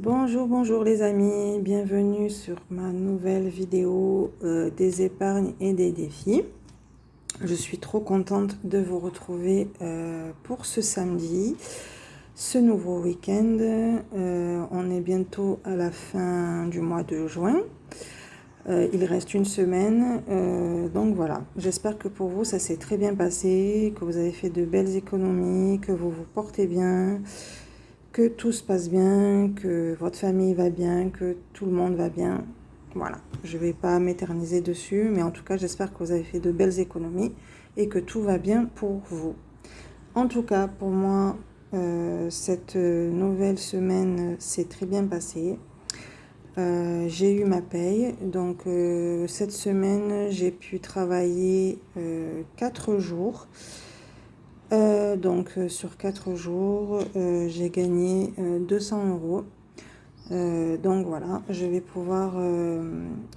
Bonjour les amis, bienvenue sur ma nouvelle vidéo des épargnes et des défis. Je suis trop contente de vous retrouver pour ce samedi, ce nouveau week-end. On est bientôt à la fin du mois de juin. Il reste une semaine, donc voilà. J'espère que pour vous ça s'est très bien passé, que vous avez fait de belles économies, que vous vous portez bien, que tout se passe bien, que votre famille va bien, que tout le monde va bien. Voilà, je ne vais pas m'éterniser dessus, mais en tout cas, j'espère que vous avez fait de belles économies et que tout va bien pour vous. En tout cas, pour moi, cette nouvelle semaine s'est très bien passée. J'ai eu ma paye, donc cette semaine, j'ai pu travailler 4 jours. Donc sur 4 jours, j'ai gagné 200 euros. Donc voilà, je vais pouvoir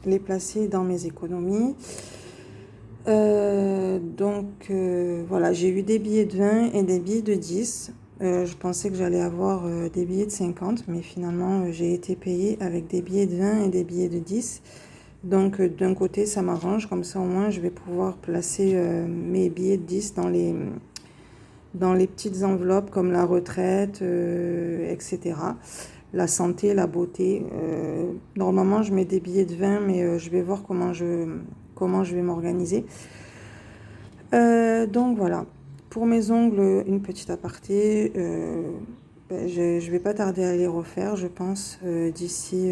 les placer dans mes économies. Voilà, j'ai eu des billets de 20 et des billets de 10. Je pensais que j'allais avoir des billets de 50, mais finalement j'ai été payée avec des billets de 20 et des billets de 10. Donc d'un côté ça m'arrange, comme ça au moins je vais pouvoir placer mes billets de 10 dans les petites enveloppes comme la retraite, etc. La santé, la beauté. Normalement, je mets des billets de 20, mais je vais voir comment je vais m'organiser. Donc voilà. Pour mes ongles, une petite aparté. Je ne vais pas tarder à les refaire, je pense, d'ici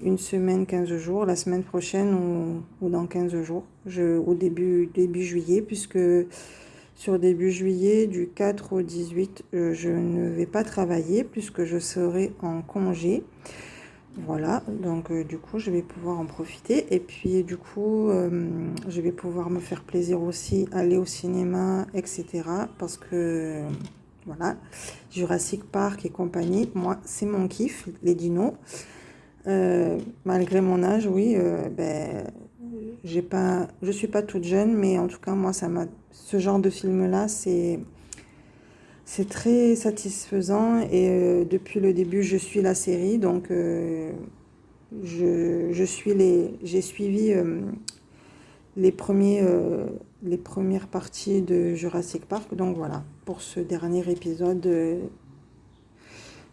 une semaine, 15 jours, la semaine prochaine ou dans 15 jours, au début juillet, puisque sur début juillet, du 4 au 18, je ne vais pas travailler puisque je serai en congé. Voilà, donc du coup, je vais pouvoir en profiter. Et puis du coup, je vais pouvoir me faire plaisir aussi, aller au cinéma, etc. Parce que, voilà, Jurassic Park et compagnie, moi, c'est mon kiff, les dinos. Malgré mon âge, oui, je suis pas toute jeune, mais en tout cas, moi, ce genre de film-là, c'est très satisfaisant. Et depuis le début, je suis la série, donc j'ai suivi les premières parties de Jurassic Park. Donc voilà, pour ce dernier épisode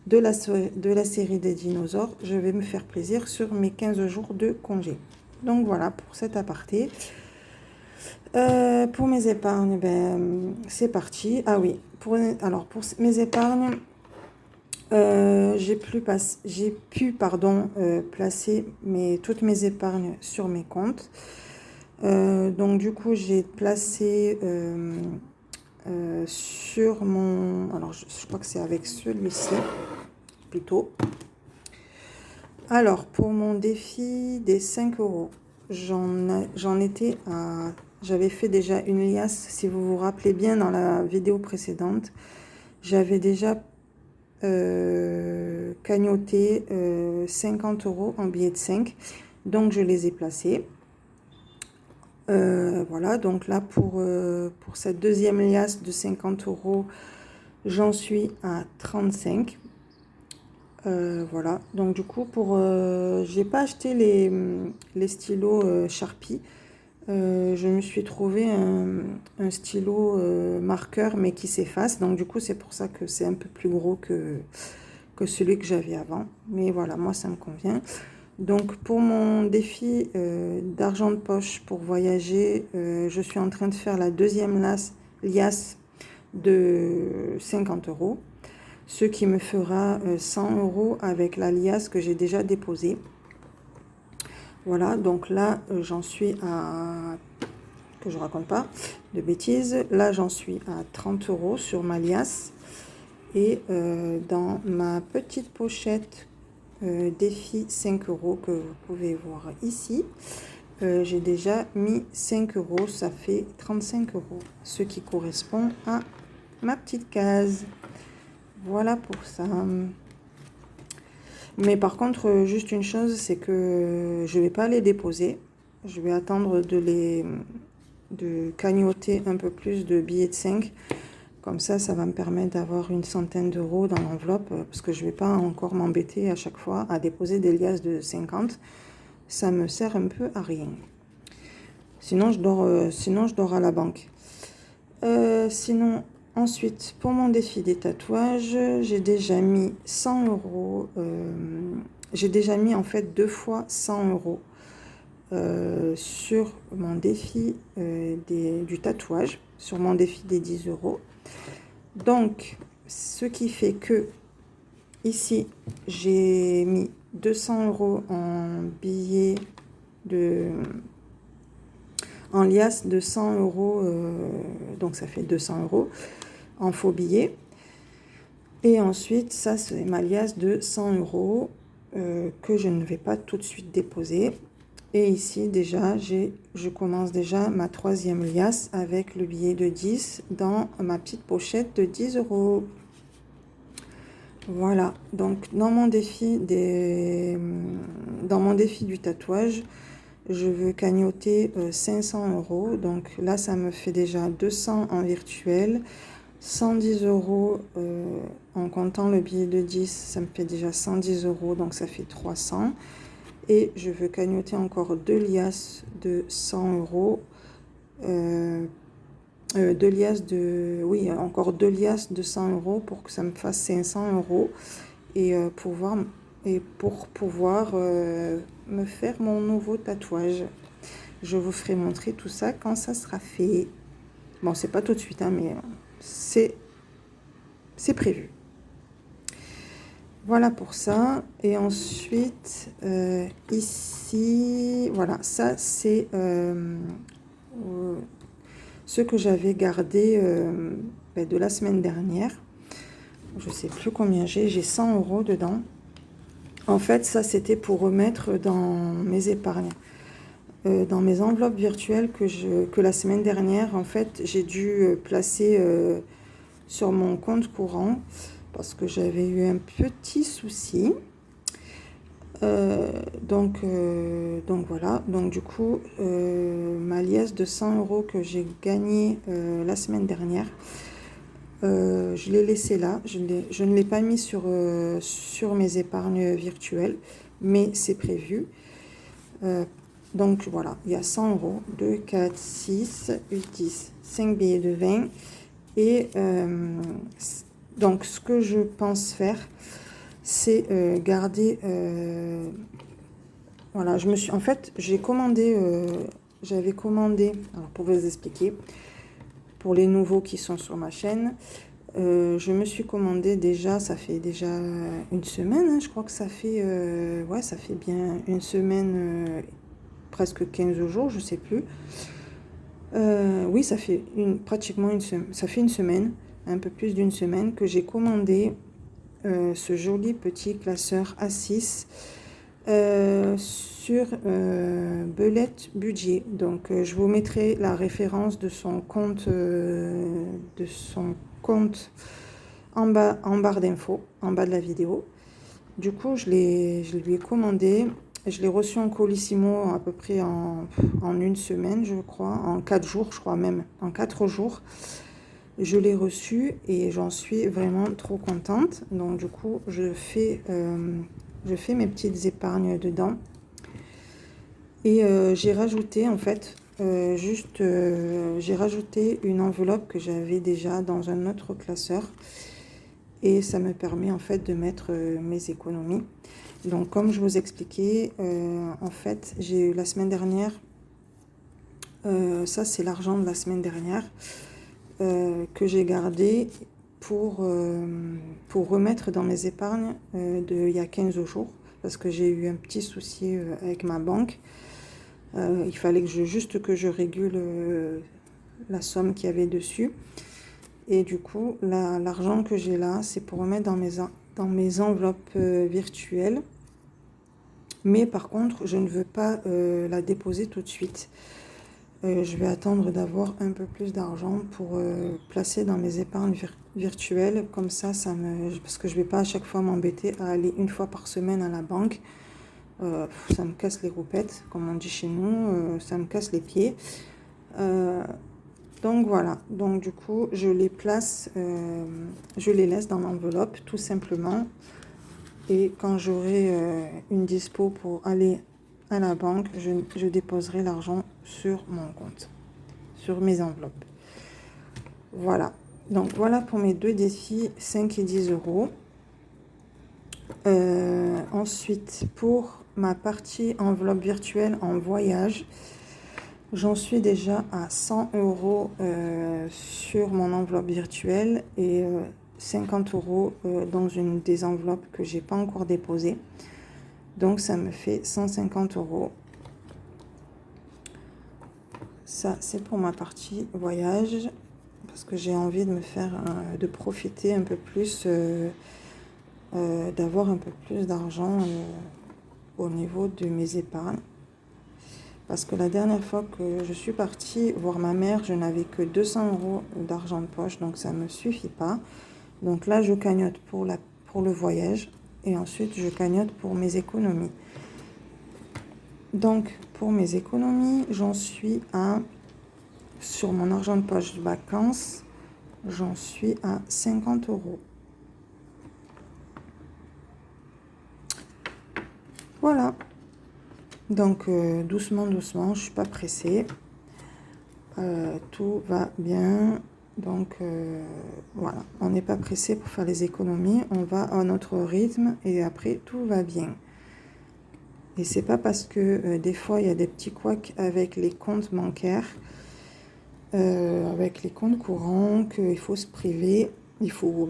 de la série des dinosaures, je vais me faire plaisir sur mes 15 jours de congé. Donc voilà pour cet aparté. Pour mes épargnes, c'est parti. Ah oui, pour mes épargnes, j'ai pu placer toutes mes épargnes sur mes comptes. Donc du coup, j'ai placé sur mon... Alors, je crois que c'est avec celui-ci, plutôt. Alors, pour mon défi des 5 euros, j'avais fait déjà une liasse, si vous vous rappelez bien, dans la vidéo précédente. J'avais déjà cagnoté 50 euros en billets de 5. Donc, je les ai placés. Voilà, donc là, pour cette deuxième liasse de 50 euros, j'en suis à 35. Voilà, donc du coup, j'ai pas acheté les stylos Sharpie. Je me suis trouvé un stylo marqueur, mais qui s'efface. Donc du coup, c'est pour ça que c'est un peu plus gros que celui que j'avais avant. Mais voilà, moi, ça me convient. Donc pour mon défi d'argent de poche pour voyager, je suis en train de faire la deuxième liasse de 50 euros. Ce qui me fera 100 euros avec la liasse que j'ai déjà déposée. Voilà, donc là, j'en suis à... que je raconte pas de bêtises. Là, j'en suis à 30 euros sur ma liasse. Et dans ma petite pochette défi 5 euros que vous pouvez voir ici, j'ai déjà mis 5 euros. Ça fait 35 euros, ce qui correspond à ma petite case. Voilà pour ça. Mais par contre, juste une chose, c'est que je ne vais pas les déposer. Je vais attendre de cagnoter un peu plus de billets de 5 Comme ça va me permettre d'avoir une centaine d'euros dans l'enveloppe, parce que je ne vais pas encore m'embêter à chaque fois à déposer des liasses de 50. Ça me sert un peu à rien. Sinon, je dors à la banque. Sinon, ensuite, pour mon défi des tatouages, j'ai déjà mis 100 euros. J'ai déjà mis en fait 2 fois 100 euros sur mon défi du tatouage, sur mon défi des 10 euros. Donc, ce qui fait que ici, j'ai mis 200 euros en billets en liasse de 100 euros, donc ça fait 200 euros en faux billets. Et ensuite, ça c'est ma liasse de 100 euros que je ne vais pas tout de suite déposer. Et ici déjà, je commence déjà ma 3e liasse avec le billet de 10 dans ma petite pochette de 10 euros. Voilà, donc dans mon défi du tatouage, je veux cagnotter 500 euros. Donc là, ça me fait déjà 200 en virtuel, 110 euros en comptant le billet de 10, ça me fait déjà 110 euros, donc ça fait 300. Et je veux cagnotter encore 2 liasses de 100 euros. Encore 2 liasses de 100 euros pour que ça me fasse 500 euros et pour pouvoir me faire mon nouveau tatouage. Je vous ferai montrer tout ça quand ça sera fait. Bon, c'est pas tout de suite, hein, mais c'est prévu. Voilà pour ça. Et ensuite, ici, voilà, ça c'est ce que j'avais gardé de la semaine dernière. Je sais plus combien j'ai 100 euros dedans. En fait, ça c'était pour remettre dans mes épargnes. Dans mes enveloppes virtuelles que la semaine dernière, en fait, j'ai dû placer sur mon compte courant parce que j'avais eu un petit souci. Donc voilà, donc du coup, ma liasse de 100 euros que j'ai gagnée la semaine dernière, je l'ai laissée là. Je ne l'ai pas mis sur mes épargnes virtuelles, mais c'est prévu. Donc voilà, il y a 100 euros, 2, 4, 6, 8, 10, 5 billets de 20. Et donc ce que je pense faire, c'est garder... voilà, en fait, j'avais commandé, alors pour vous expliquer, pour les nouveaux qui sont sur ma chaîne, je me suis commandé déjà, ça fait déjà une semaine, hein, je crois que ça fait, ça fait bien une semaine, presque 15 jours, je sais plus. Oui, ça fait pratiquement une semaine, ça fait une semaine, un peu plus d'une semaine que j'ai commandé ce joli petit classeur A6 sur Belette Budget. Donc je vous mettrai la référence de son compte en barre d'infos, en bas de la vidéo. Du coup, je lui ai commandé. Je l'ai reçu en Colissimo à peu près en une semaine, je crois, en 4 jours, je crois même, en 4 jours. Je l'ai reçu et j'en suis vraiment trop contente. Donc du coup, je fais mes petites épargnes dedans. Et j'ai rajouté en fait, j'ai rajouté une enveloppe que j'avais déjà dans un autre classeur. Et ça me permet en fait de mettre mes économies. Donc comme je vous expliquais, en fait, j'ai eu la semaine dernière, ça c'est l'argent de la semaine dernière, que j'ai gardé pour remettre dans mes épargnes il y a 15 jours, parce que j'ai eu un petit souci avec ma banque. Il fallait juste que je régule la somme qu'il y avait dessus. Et du coup, l'argent que j'ai là, c'est pour remettre dans mes enveloppes virtuelles. Mais par contre, je ne veux pas la déposer tout de suite. Je vais attendre d'avoir un peu plus d'argent pour placer dans mes épargnes virtuelles. Comme ça, parce que je ne vais pas à chaque fois m'embêter à aller une fois par semaine à la banque. Ça me casse les roupettes, comme on dit chez nous. Ça me casse les pieds. Donc voilà, donc du coup je les place, je les laisse dans l'enveloppe tout simplement. Et quand j'aurai une dispo pour aller à la banque, je déposerai l'argent sur mon compte, sur mes enveloppes. Voilà, donc voilà pour mes deux défis, 5 et 10 euros. Ensuite, pour ma partie enveloppe virtuelle en voyage, j'en suis déjà à 100 euros sur mon enveloppe virtuelle et 50 euros dans une des enveloppes que j'ai pas encore déposées. Donc ça me fait 150 euros. Ça, c'est pour ma partie voyage parce que j'ai envie de me faire, de profiter un peu plus, d'avoir un peu plus d'argent au niveau de mes épargnes. Parce que la dernière fois que je suis partie voir ma mère, je n'avais que 200 euros d'argent de poche, donc ça ne me suffit pas. Donc là, je cagnotte pour le voyage et ensuite je cagnotte pour mes économies. Donc pour mes économies, j'en suis à, sur mon argent de poche de vacances, j'en suis à 50 euros. Voilà. Donc doucement, doucement, je ne suis pas pressée. Tout va bien. Donc voilà, on n'est pas pressé pour faire les économies. On va à notre rythme et après tout va bien. Et c'est pas parce que des fois il y a des petits couacs avec les comptes bancaires, avec les comptes courants, qu'il faut se priver. Il faut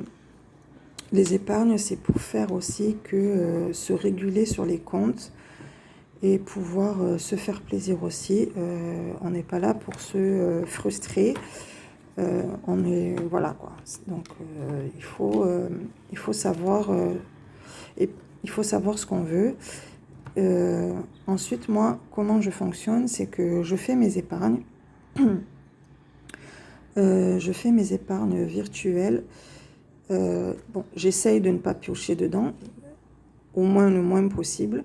les épargnes, c'est pour faire aussi que se réguler sur les comptes et pouvoir se faire plaisir aussi. On n'est pas là pour se frustrer. On est, voilà quoi. Donc il faut savoir et il faut savoir ce qu'on veut. Ensuite, moi, comment je fonctionne, c'est que je fais mes épargnes. Je fais mes épargnes virtuelles. Bon, j'essaye de ne pas piocher dedans, au moins le moins possible.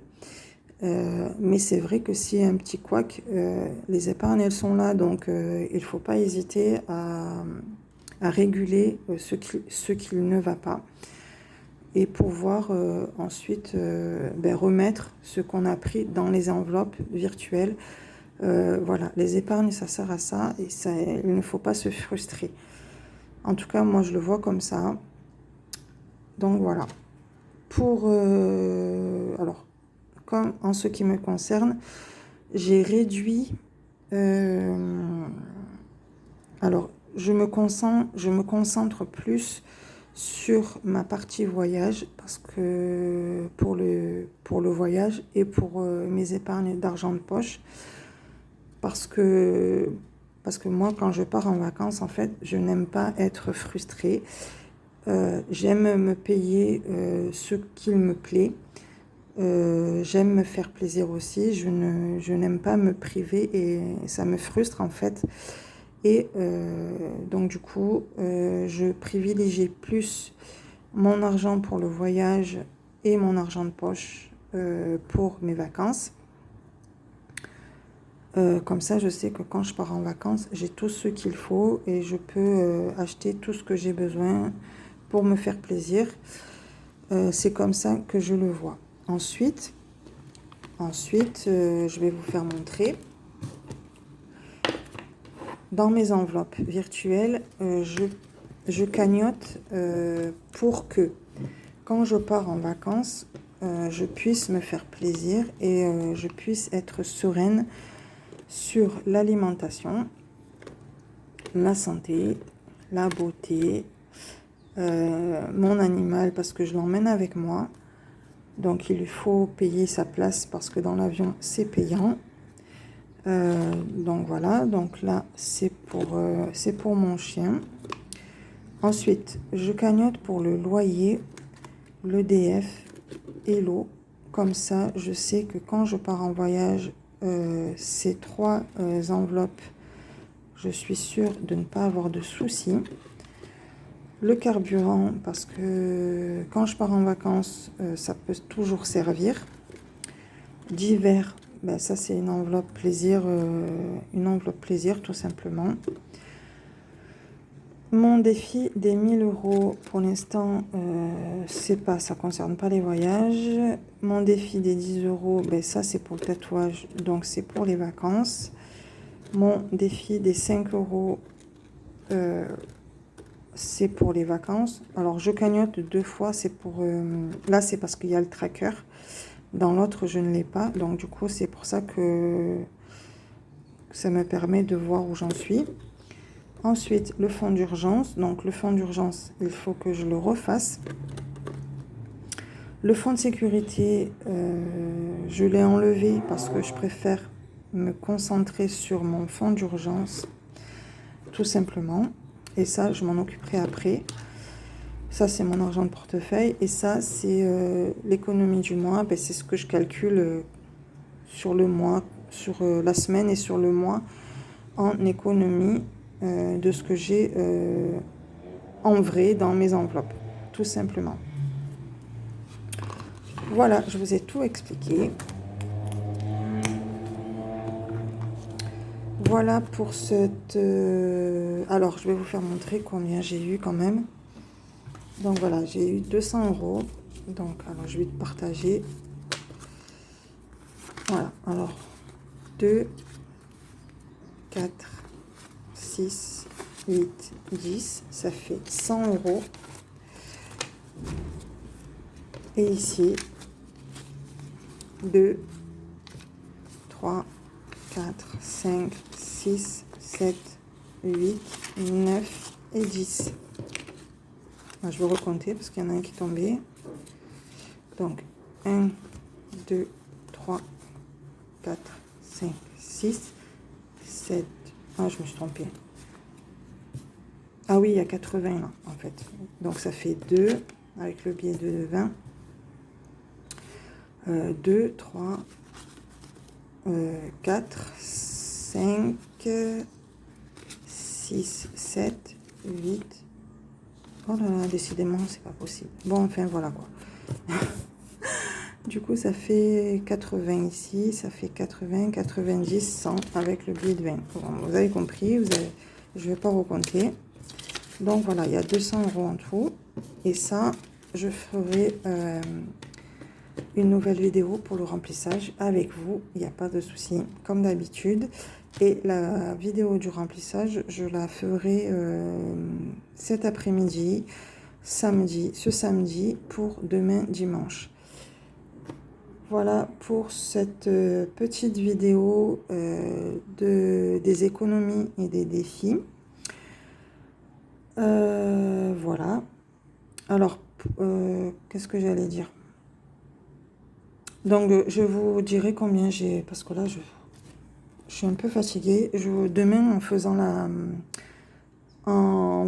Mais c'est vrai que s'il y a un petit couac, les épargnes, elles sont là. Donc, il ne faut pas hésiter à réguler ce qui ne va pas. Et pouvoir ensuite remettre ce qu'on a pris dans les enveloppes virtuelles. Voilà, les épargnes, ça sert à ça et ça, il ne faut pas se frustrer. En tout cas, moi, je le vois comme ça. Donc, voilà. Pour... alors, comme en ce qui me concerne, j'ai réduit... alors, je me concentre plus sur ma partie voyage parce que pour le voyage et pour mes épargnes d'argent de poche, parce que moi, quand je pars en vacances, en fait, je n'aime pas être frustrée. J'aime me payer ce qu'il me plaît. J'aime me faire plaisir aussi. Je n'aime pas me priver et ça me frustre en fait. Et donc du coup, je privilégie plus mon argent pour le voyage et mon argent de poche pour mes vacances. Comme ça, je sais que quand je pars en vacances, j'ai tout ce qu'il faut et je peux acheter tout ce que j'ai besoin pour me faire plaisir. C'est comme ça que je le vois. Ensuite, je vais vous faire montrer. Dans mes enveloppes virtuelles, je cagnotte pour que quand je pars en vacances, je puisse me faire plaisir et je puisse être sereine sur l'alimentation, la santé, la beauté, mon animal parce que je l'emmène avec moi. Donc il lui faut payer sa place parce que dans l'avion c'est payant. Donc voilà, donc là c'est pour mon chien. Ensuite, je cagnotte pour le loyer, l'EDF et l'eau. Comme ça, je sais que quand je pars en voyage, ces trois enveloppes, je suis sûre de ne pas avoir de soucis. Le carburant, parce que quand je pars en vacances, ça peut toujours servir. D'hiver, ben ça c'est une enveloppe plaisir tout simplement. mon défi des 1000 euros, pour l'instant, ça concerne pas les voyages. Mon défi des 10 euros, ben ça c'est pour le tatouage, donc c'est pour les vacances. Mon défi des 5 euros, c'est pour les vacances. Alors je cagnotte 2 fois, c'est pour là c'est parce qu'il y a le tracker. Dans l'autre je ne l'ai pas, donc du coup c'est pour ça que ça me permet de voir où j'en suis. Ensuite, le fonds d'urgence. Donc, le fonds d'urgence, il faut que je le refasse. Le fonds de sécurité, je l'ai enlevé parce que je préfère me concentrer sur mon fonds d'urgence, tout simplement. Et ça, je m'en occuperai après. Ça, c'est mon argent de portefeuille. Et ça, c'est l'économie du mois. Ben, c'est ce que je calcule sur le mois, sur la semaine et sur le mois en économie. De ce que j'ai en vrai dans mes enveloppes, tout simplement. Voilà, je vous ai tout expliqué. Voilà pour cette... Alors, je vais vous faire montrer combien j'ai eu quand même. Donc voilà, j'ai eu 200 euros. Donc, alors, je vais te partager. Voilà, alors, 2, 4, 6, 8, 10, ça fait 100 euros. Et ici, 2, 3, 4, 5, 6, 7, 8, 9 et 10. Alors, je vais recompter parce qu'il y en a un qui est tombé. Donc, 1, 2, 3, 4, 5, 6, 7. Ah, je me suis trompée. Ah oui, il y a 80 là, en fait. Donc, ça fait 2 avec le billet de 20. 2, 3, 4, 5, 6, 7, 8. Oh là là, décidément, c'est pas possible. Bon, enfin, voilà quoi. Du coup, ça fait 80 ici, ça fait 80, 90, 100 avec le billet de 20. Bon, vous avez compris, je vais pas recompter. Donc voilà, il y a 200 euros en tout. Et ça, je ferai une nouvelle vidéo pour le remplissage avec vous. Il n'y a pas de souci, comme d'habitude. Et la vidéo du remplissage, je la ferai cet après-midi, ce samedi pour demain dimanche. Voilà pour cette petite vidéo des économies et des défis. Voilà. Alors, qu'est-ce que j'allais dire? Donc, je vous dirai combien j'ai... Parce que là, je suis un peu fatiguée. Demain, en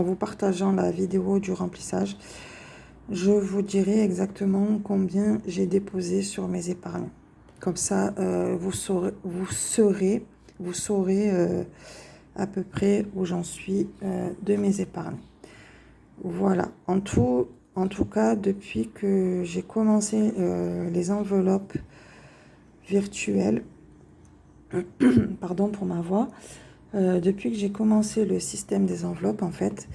vous partageant la vidéo du remplissage, je vous dirai exactement combien j'ai déposé sur mes épargnes. Comme ça, vous saurez à peu près où j'en suis de mes épargnes. Voilà, en tout cas, depuis que j'ai commencé les enveloppes virtuelles, pardon pour ma voix, depuis que j'ai commencé le système des enveloppes, en fait,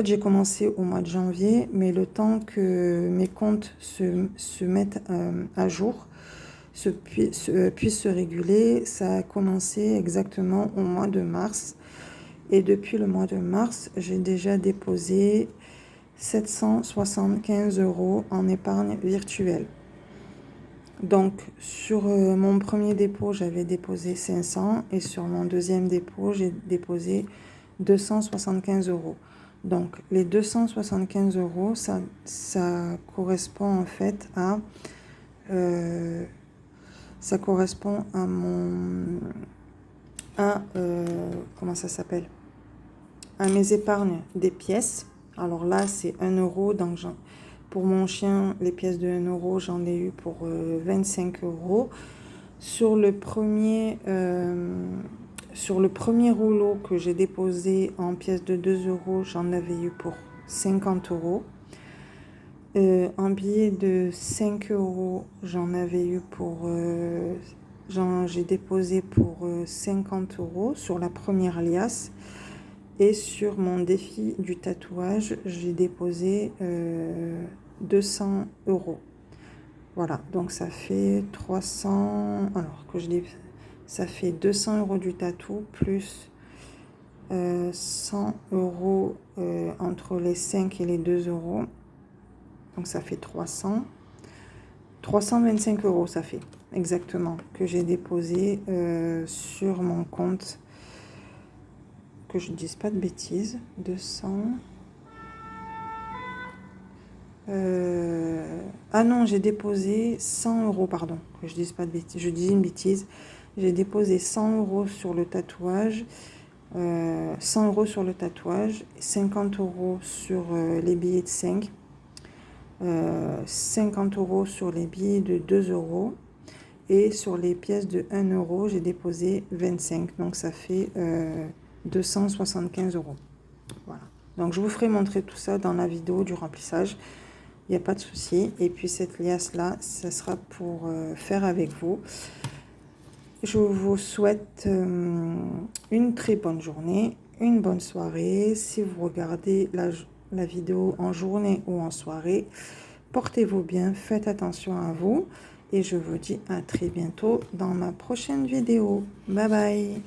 j'ai commencé au mois de janvier, mais le temps que mes comptes se mettent à jour, puissent se réguler, ça a commencé exactement au mois de mars. Et depuis le mois de mars, j'ai déjà déposé 775 euros en épargne virtuelle. Donc, sur mon premier dépôt, j'avais déposé 500 et sur mon deuxième dépôt, j'ai déposé 275 euros. Donc, les 275 euros, ça correspond en fait à... ça correspond à comment ça s'appelle? À mes épargnes des pièces. Alors là, c'est 1 euro. Donc, pour mon chien, les pièces de 1 euro, j'en ai eu pour 25 euros. Sur le premier rouleau que j'ai déposé en pièces de 2 euros, j'en avais eu pour 50 euros. En billet de 5 euros, j'en avais eu pour j'ai déposé pour 50 € sur la première liasse. Et sur mon défi du tatouage, j'ai déposé 200 €. Voilà, donc ça fait 300, alors que je dis, ça fait 200 € du tatou plus 100 € entre les 5 et les 2 €. Donc ça fait 325 € ça fait exactement que j'ai déposé sur mon compte. Que je ne dise pas de bêtises. 200. Ah non, j'ai déposé 100 €, pardon. Que je dise pas de bêtises. Je dis une bêtise. J'ai déposé 100 € sur le tatouage. 100 € sur le tatouage. 50 € sur les billets de 5. 50 € sur les billets de 2 €. Et sur les pièces de 1 €, j'ai déposé 25. Donc ça fait 275 €. Voilà. Donc je vous ferai montrer tout ça dans la vidéo du remplissage. Il n'y a pas de souci. Et puis cette liasse là, ça sera pour faire avec vous. Je vous souhaite une très bonne journée, une bonne soirée. Si vous regardez la vidéo en journée ou en soirée, portez-vous bien, faites attention à vous. Et je vous dis à très bientôt dans ma prochaine vidéo. Bye bye.